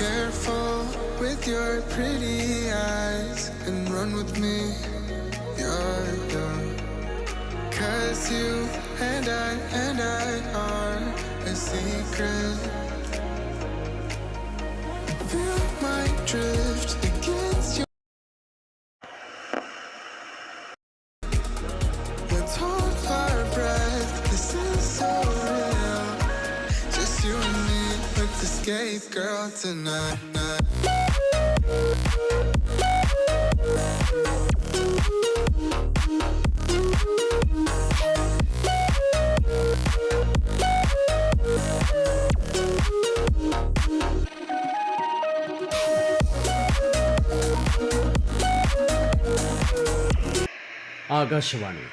careful with your pretty eyes and run with me. Yeah. 'Cause you and I are a secret. Feel my drift against your. Let's hold our breath. This is so real. Just you and me. Let's escape, girl, tonight. Akashvani